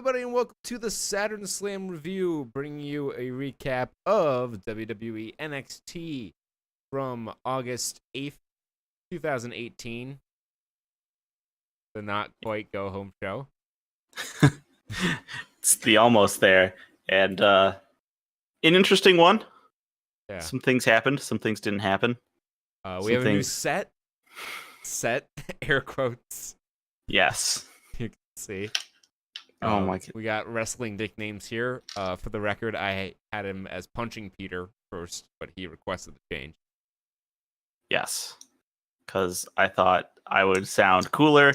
everybody, and welcome to the Saturn Slam review, bringing you a recap of WWE NXT from August 8th, 2018. The not quite go home show. It's the almost there. And an interesting one. Yeah. Some things happened, some things didn't happen. We have a new set, air quotes. Yes. You can see. Oh my God. We got wrestling nicknames here. For the record, I had him as Punching Peter first, but he requested the change. Yes. Because I thought I would sound cooler,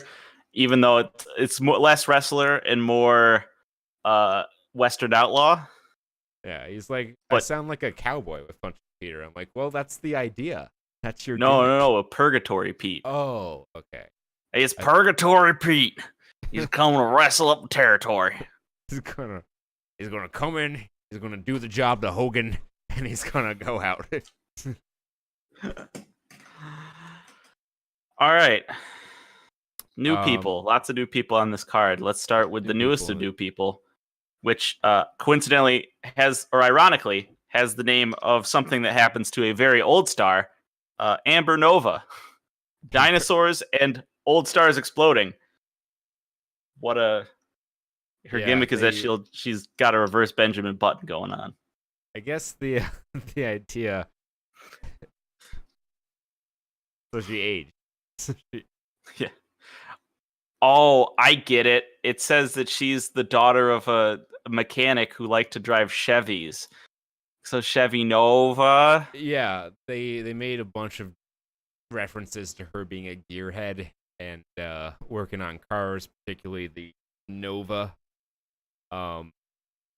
even though it's less wrestler and more Western outlaw. Yeah, he's like, I But sound like a cowboy with Punching Peter. I'm like, well, that's the idea. That's your no, gimmick. a Purgatory Pete. Oh, okay. Hey, it's Purgatory Pete. He's coming to wrestle up the territory. He's gonna come in. He's gonna do the job to Hogan, and he's gonna go out. All right. New people. Lots of new people on this card. Let's start with the newest of new people, which coincidentally has, or ironically, has the name of something that happens to a very old star, Amber Nova. Dinosaurs and old stars exploding. Her gimmick is that she's got a reverse Benjamin Button going on. I guess the idea. So she aged. Yeah. Oh, I get it. It says that she's the daughter of a mechanic who liked to drive Chevys. So Chevy Nova. Yeah, they made a bunch of references to her being a gearhead and working on cars, particularly the Nova.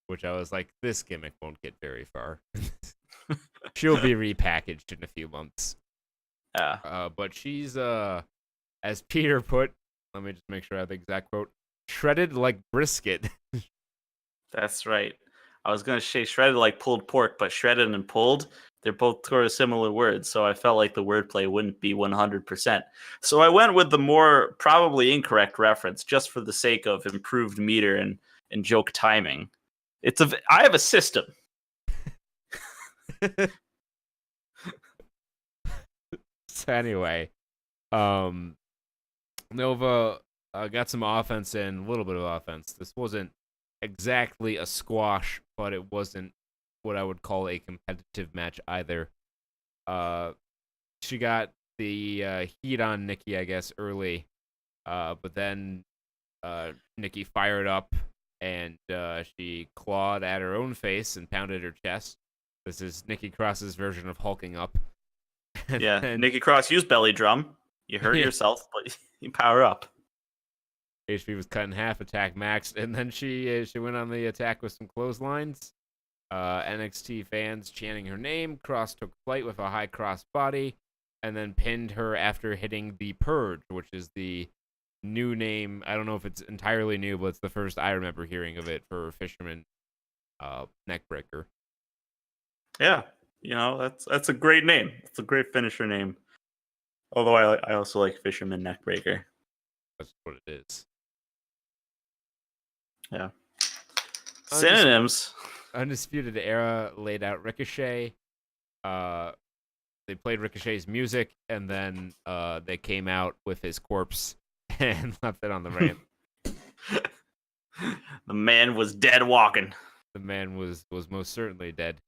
Which I was like, this gimmick won't get very far. She'll be repackaged in a few months. Yeah. But she's as Peter put, let me just make sure I have the exact quote, shredded like brisket. That's right. I was going to say shredded like pulled pork, but shredded and pulled, they're both sort of similar words, so I felt like the wordplay wouldn't be 100%. So I went with the more probably incorrect reference just for the sake of improved meter and joke timing. I have a system. So anyway, Nova got some offense in, a little bit of offense. This wasn't exactly a squash, but it wasn't what I would call a competitive match either. She got the heat on Nikki, I guess, early, but then Nikki fired up and she clawed at her own face and pounded her chest. This is Nikki Cross's version of hulking up. Yeah, Nikki Cross used belly drum. You hurt yourself, but you power up. HP was cut in half, attack maxed, and then she went on the attack with some clotheslines. NXT fans chanting her name. Cross took flight with a high cross body, and then pinned her after hitting the Purge, which is the new name. I don't know if it's entirely new, but it's the first I remember hearing of it for Fisherman Neckbreaker. Yeah, that's a great name. It's a great finisher name. Although I also like Fisherman Neckbreaker. That's what it is. Yeah. Synonyms. Undisputed Era laid out Ricochet. They played Ricochet's music, and then they came out with his corpse and left it on the ramp. The man was dead walking. The man was most certainly dead.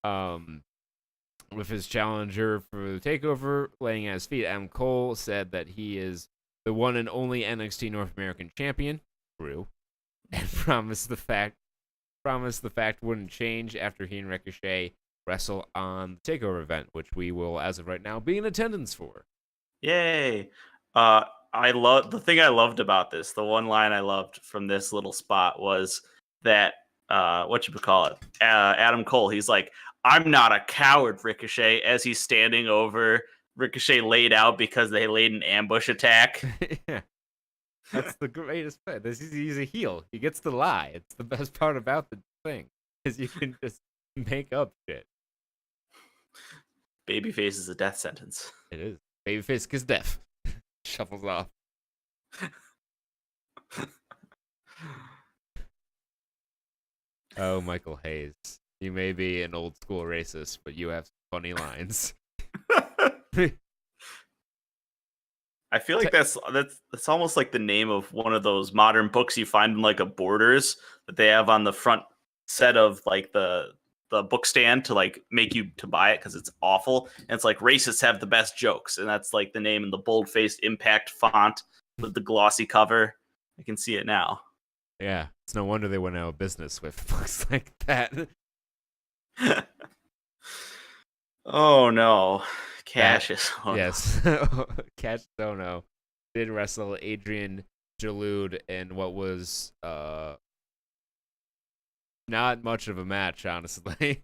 With his challenger for the takeover laying at his feet, Adam Cole said that he is the one and only NXT North American champion. True. And promised the fact wouldn't change after he and Ricochet wrestle on the takeover event, which we will, as of right now, be in attendance for. Yay! The thing I loved about this. The one line I loved from this little spot was that Adam Cole. He's like, "I'm not a coward, Ricochet," as he's standing over Ricochet laid out because they laid an ambush attack. Yeah. That's the greatest bit. He's a heel. He gets to lie. It's the best part about the thing, is you can just make up shit. Babyface is a death sentence. It is. Babyface is death. Shuffles off. Oh, Michael Hayes. You may be an old school racist, but you have funny lines. I feel like that's almost like the name of one of those modern books you find in like a Borders that they have on the front set of like the book stand to like make you to buy it because it's awful. And it's like racists have the best jokes, and that's like the name in the bold faced impact font with the glossy cover. I can see it now. Yeah, it's no wonder they went out of business with books like that. Oh no, Cassius. Oh, yes, Cassius Ohno did wrestle Adrian Jalude in what was not much of a match, honestly.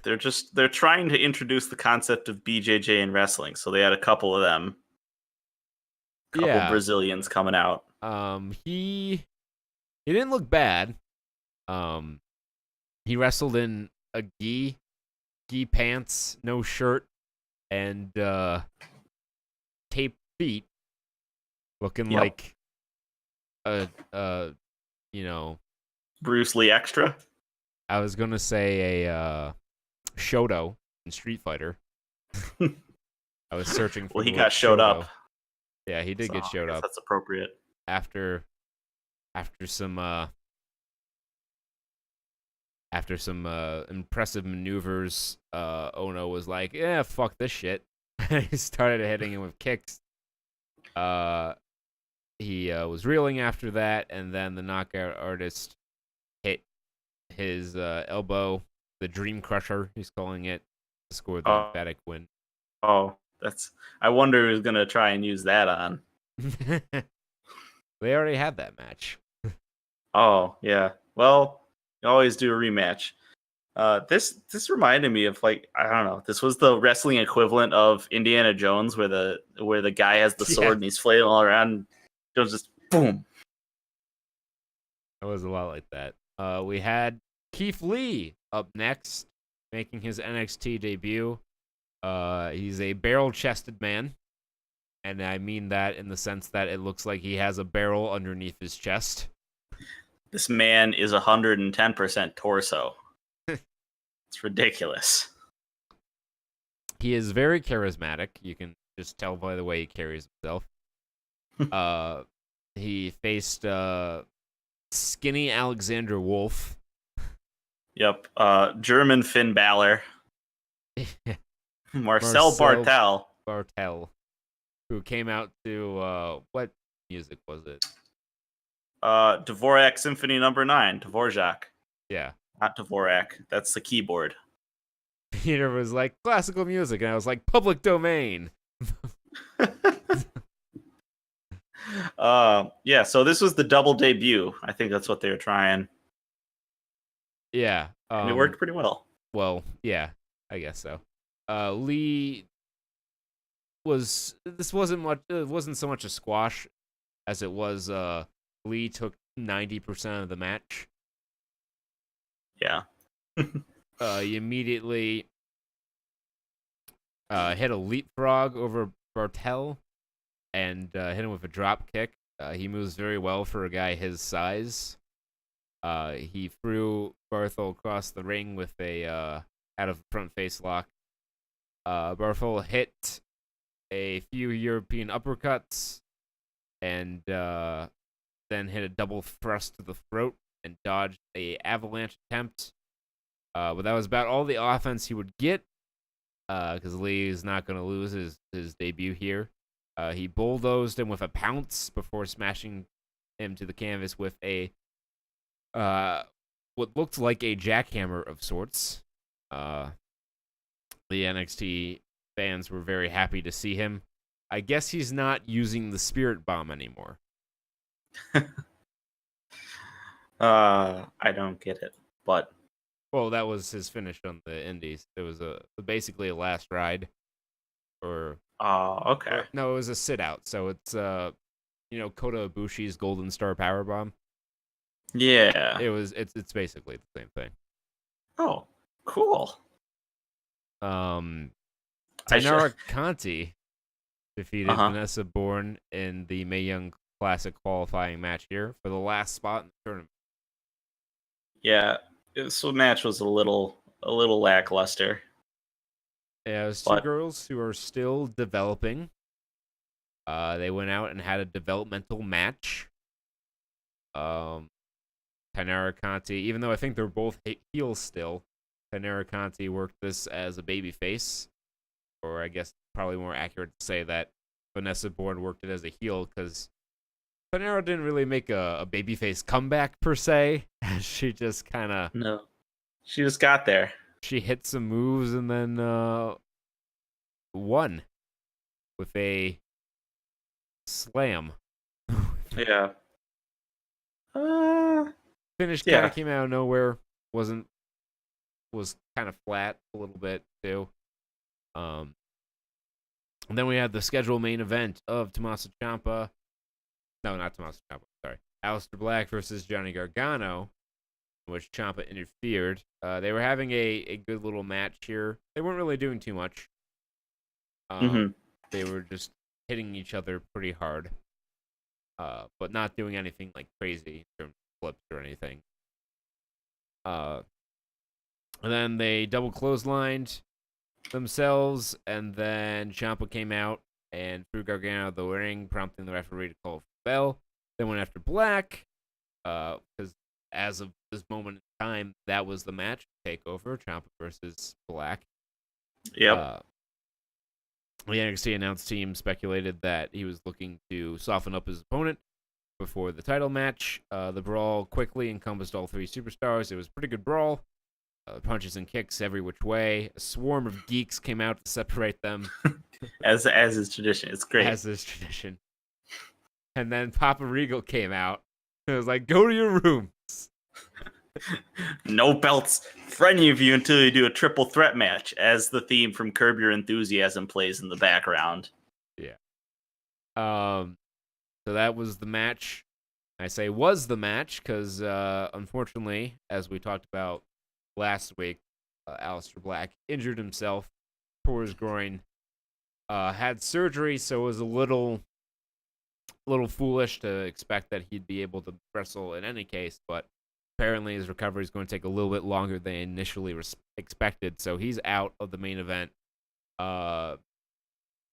They're trying to introduce the concept of BJJ in wrestling, so they had a couple of them, couple Brazilians coming out. He didn't look bad. He wrestled in a gi pants, no shirt, and taped feet, looking like a Bruce Lee extra. I was gonna say a Shoto in Street Fighter. I was searching for. Well, he got showed up. Yeah, he did get showed up. That's appropriate. After some impressive maneuvers, Ono was like, "Yeah, fuck this shit." He started hitting him with kicks. He was reeling after that, and then the knockout artist hit his elbow, the Dream Crusher, he's calling it, to score the emphatic win. Oh, I wonder who's gonna try and use that on. They already had that match. Oh yeah. Well, you always do a rematch. This reminded me of like, I don't know. This was the wrestling equivalent of Indiana Jones, where the guy has the sword and he's flailing all around. And Jones just boom. It was a lot like that. We had Keith Lee up next, making his NXT debut. He's a barrel-chested man, and I mean that in the sense that it looks like he has a barrel underneath his chest. This man is 110% torso. It's ridiculous. He is very charismatic. You can just tell by the way he carries himself. He faced skinny Alexander Wolf. Yep. German Finn Balor. Marcel Bartel, who came out to what music was it? Dvorak Symphony No. 9, Dvorak. Yeah. Not Dvorak. That's the keyboard. Peter was like, classical music, and I was like, public domain. Yeah, so this was the double debut. I think that's what they were trying. Yeah. And it worked pretty well. Well, yeah, I guess so. Lee it wasn't so much a squash as it was Lee took 90% of the match. Yeah. He immediately hit a leapfrog over Bartel and hit him with a drop kick. He moves very well for a guy his size. He threw Barthel across the ring with a out of front face lock. Barthel hit a few European uppercuts and then hit a double thrust to the throat and dodged a avalanche attempt. But that was about all the offense he would get, because Lee is not going to lose his debut here. He bulldozed him with a pounce before smashing him to the canvas with a what looked like a jackhammer of sorts. The NXT fans were very happy to see him. I guess he's not using the Spirit Bomb anymore. I don't get it, but well, that was his finish on the Indies. It was basically a last ride, or okay. No, it was a sit out. So it's Kota Ibushi's Golden Star Powerbomb. Yeah, it's basically the same thing. Oh, cool. Tainara Conti defeated Vanessa Bourne in the Mae Young Classic qualifying match here for the last spot in the tournament. Yeah, So match was a little lackluster. Yeah, it was two But girls who are still developing. They went out and had a developmental match. Um, Tainara Conti, even though I think they're both heels still, Tainara Conti worked this as a babyface, or I guess probably more accurate to say that Vanessa Bourne worked it as a heel because Tainara didn't really make a babyface comeback per se. She just kind of no, she just got there. she hit some moves and then won with a slam. Yeah. Finish kind Yeah. of came out of nowhere. Was kind of flat a little bit too. And then we had the scheduled main event of Tommaso Ciampa. No, not Tommaso Ciampa. Sorry, Aleister Black versus Johnny Gargano, in which Ciampa interfered. They were having a good little match here. They weren't really doing too much. They were just hitting each other pretty hard, but not doing anything like crazy in terms of flips or anything. And then they double clotheslined themselves, and then Ciampa came out and threw Gargano out of the ring, prompting the referee to call for the bell. Then went after Black, because as of this moment in time, that was the match takeover: Ciampa versus Black. Yep. The NXT announced team speculated that he was looking to soften up his opponent before the title match. The brawl quickly encompassed all three superstars. It was a pretty good brawl. Punches and kicks every which way. A swarm of geeks came out to separate them. as is tradition. It's great. As is tradition. And then Papa Regal came out. It was like, go to your rooms. No belts for any of you until you do a triple threat match, as the theme from Curb Your Enthusiasm plays in the background. Yeah. So that was the match. I say was the match because, unfortunately, as we talked about last week, Aleister Black injured himself, tore his groin, had surgery, so it was a little foolish to expect that he'd be able to wrestle in any case, but apparently his recovery is going to take a little bit longer than initially expected, so he's out of the main event.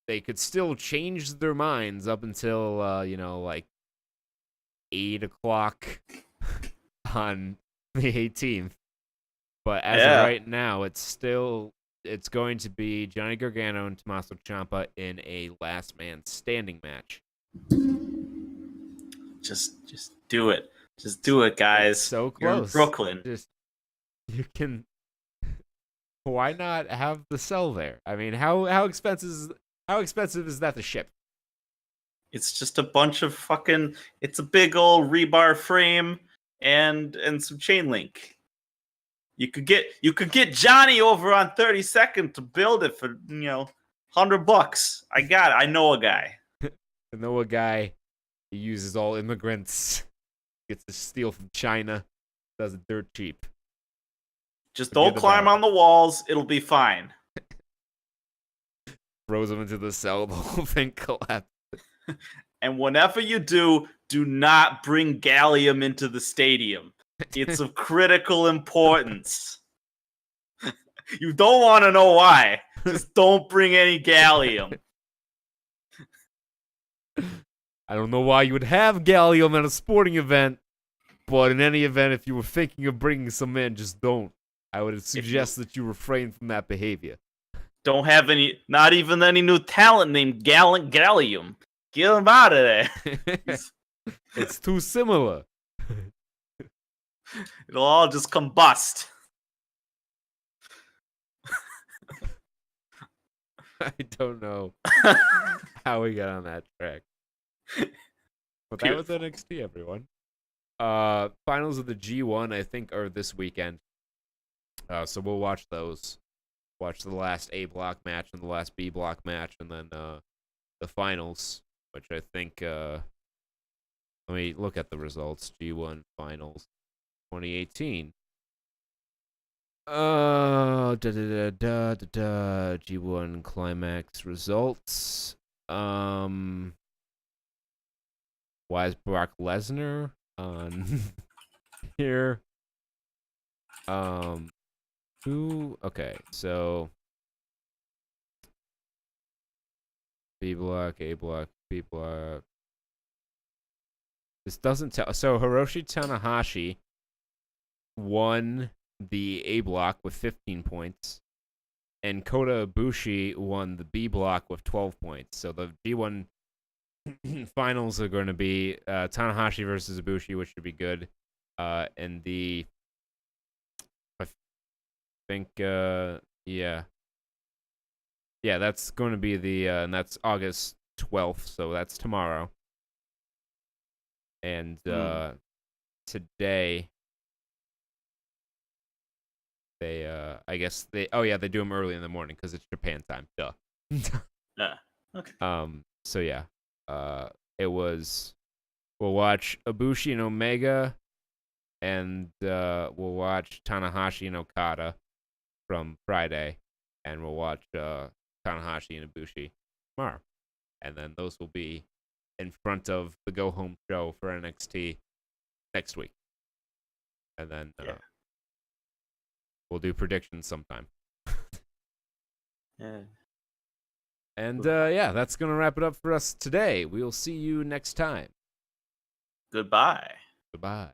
They could still change their minds up until, like 8 o'clock on the 18th. But as of right now, it's going to be Johnny Gargano and Tommaso Ciampa in a last man standing match. Just do it. Just do it, guys. It's so close. You're in Brooklyn. You can. Why not have the cell there? I mean, how expensive is that to ship? It's just a bunch of fucking. It's a big old rebar frame and some chain link. You could get Johnny over on 32nd to build it for $100. I know a guy. I know a guy. He uses all immigrants. Gets the steel from China. Does it dirt cheap. Just don't climb on the walls. It'll be fine. Throws them into the cell. The whole thing collapses. And whenever you do not bring gallium into the stadium. It's of critical importance. You don't want to know why. Just don't bring any gallium. I don't know why you would have gallium at a sporting event, but in any event, if you were thinking of bringing some in, just don't. I would suggest that you refrain from that behavior. Don't have not even any new talent named Gallium. Get him out of there. It's too similar. It'll all just combust. I don't know how we got on that track. But that was NXT, everyone. Finals of the G1, I think, are this weekend. So we'll watch those. Watch the last A block match and the last B block match, and then the finals, which I think. Let me look at the results. G1 finals 2018. G1 climax results. Why is Brock Lesnar on here? Who? Okay, so B block, A block, B block. This doesn't tell. So Hiroshi Tanahashi won the A block with 15 points, and Kota Ibushi won the B block with 12 points. So the G1 finals are going to be Tanahashi versus Ibushi, which should be good. And I think, yeah, that's going to be and that's August 12th, so that's tomorrow. And today, I guess they do them early in the morning because it's Japan time. Duh. Yeah. Okay. So yeah, we'll watch Ibushi and Omega, and we'll watch Tanahashi and Okada from Friday, and we'll watch Tanahashi and Ibushi tomorrow, and then those will be in front of the go home show for NXT next week, and then we'll do predictions sometime. Yeah. And that's gonna wrap it up for us today. We'll see you next time. Goodbye. Goodbye.